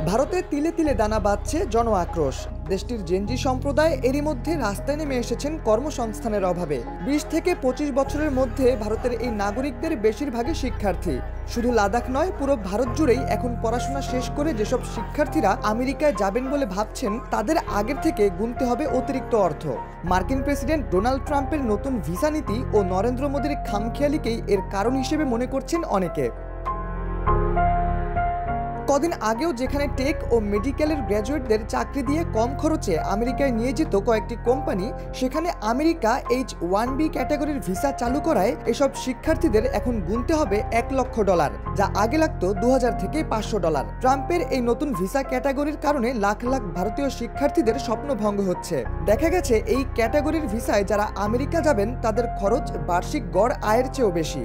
ভারতে তিলে তিলে দানা বাঁধছে জন আক্রোশ। দেশটির জেনজি সম্প্রদায় এরই মধ্যে রাস্তায় নেমে এসেছেন কর্মসংস্থানের অভাবে। 20 থেকে 25 বছরের মধ্যে ভারতের এই নাগরিকদের বেশিরভাগই শিক্ষার্থী। শুধু লাদাখ নয়, পুরো ভারত জুড়েই এখন পড়াশোনা শেষ করে যেসব শিক্ষার্থীরা আমেরিকায় যাবেন বলে ভাবছেন, তাদের আগের থেকে গুনতে হবে অতিরিক্ত অর্থ। মার্কিন প্রেসিডেন্ট ডোনাল্ড ট্রাম্পের নতুন ভিসা নীতি ও নরেন্দ্র মোদীর খামখেয়ালিকেই এর কারণ হিসেবে মনে করছেন অনেকে। কদিন আগেও যেখানে টেক ও মেডিকেলের গ্র্যাজুয়েটদের চাকরি দিয়ে কম খরচে আমেরিকায় নিয়ে যেত কয়েকটি কোম্পানি, সেখানে আমেরিকা H-1B ক্যাটাগরির ভিসা চালু করায় এসব শিক্ষার্থীদের এখন গুনতে হবে $1 লক্ষ, যা আগে লাগতো $2000 থেকে $500। ট্রাম্পের এই নতুন ভিসা ক্যাটাগরির কারণে লাখ লাখ ভারতীয় শিক্ষার্থীদের স্বপ্নভঙ্গ হচ্ছে। দেখা গেছে এই ক্যাটাগরির ভিসায় যারা আমেরিকা যাবেন তাদের খরচ বার্ষিক গড় আয়ের চেয়েও বেশি।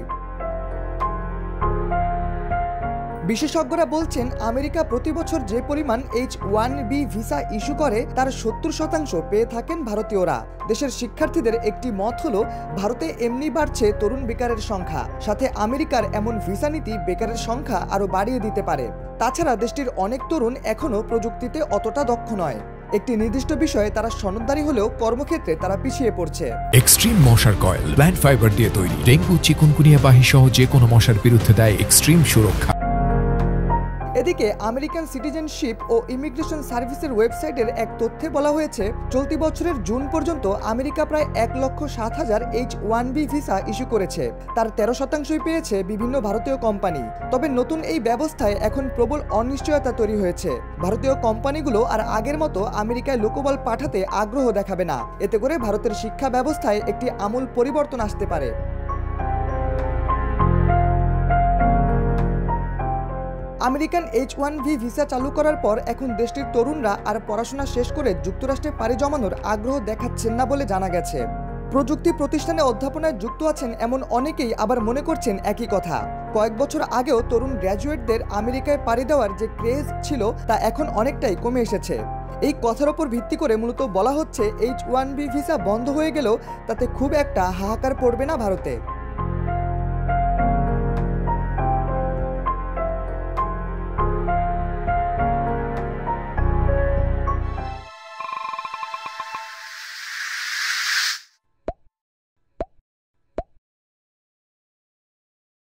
বিশেষজ্ঞরা বলছেন, আমেরিকা প্রতি বছর যে পরিমাণ H-1B ভিসা ইস্যু করে তার 70% পেয়ে থাকেন ভারতীয়রা। দেশের শিক্ষার্থীদের একটি মত হলো, ভারতে এমনি বাড়ছে তরুণ বেকারের সংখ্যা, সাথে আমেরিকার এমন ভিসা নীতি বেকারের সংখ্যা আরও বাড়িয়ে দিতে পারে। তাছাড়া দেশটির অনেক তরুণ এখনও প্রযুক্তিতে অতটা দক্ষ নয়। একটি নির্দিষ্ট বিষয়ে তারা সনদদারি হলেও কর্মক্ষেত্রে তারা পিছিয়ে পড়ছে। এক্সট্রিম মশার কয়েল প্ল্যান্ট ফাইবার দিয়ে তৈরি, ডেঙ্গু, চিকুনগুনিয়া বাহি সহ যে কোনো মশার বিরুদ্ধে দেয় এক্সট্রিম সুরক্ষা। এদিকে আমেরিকান সিটিজেনশিপ ও ইমিগ্রেশন সার্ভিসের ওয়েবসাইটের এক তথ্যে বলা হয়েছে, চলতি বছরের জুন পর্যন্ত আমেরিকা প্রায় 1,07,000 H-1B ভিসা ইস্যু করেছে। তার 13%ই পেয়েছে বিভিন্ন ভারতীয় কোম্পানি। তবে নতুন এই ব্যবস্থায় এখন প্রবল অনিশ্চয়তা তৈরি হয়েছে। ভারতীয় কোম্পানিগুলো আর আগের মতো আমেরিকায় লোকবল পাঠাতে আগ্রহ দেখাবে না। এতে করে ভারতের শিক্ষা ব্যবস্থায় একটি আমূল পরিবর্তন আসতে পারে। আমেরিকান H-1B ভিসা চালু করার পর এখন দেশটির তরুণরা আর পড়াশোনা শেষ করে যুক্তরাষ্ট্রে পাড়ি জমানোর আগ্রহ দেখাচ্ছেন না বলে জানা গেছে। প্রযুক্তি প্রতিষ্ঠানে অধ্যাপনায় যুক্ত আছেন এমন অনেকেই আবার মনে করছেন একই কথা। কয়েক বছর আগেও তরুণ গ্র্যাজুয়েটদের আমেরিকায় পাড়ি দেওয়ার যে ক্রেজ ছিল তা এখন অনেকটাই কমে এসেছে। এই কথার ওপর ভিত্তি করে মূলত বলা হচ্ছে, H-1B ভিসা বন্ধ হয়ে গেলেও তাতে খুব একটা হাহাকার পড়বে না ভারতে।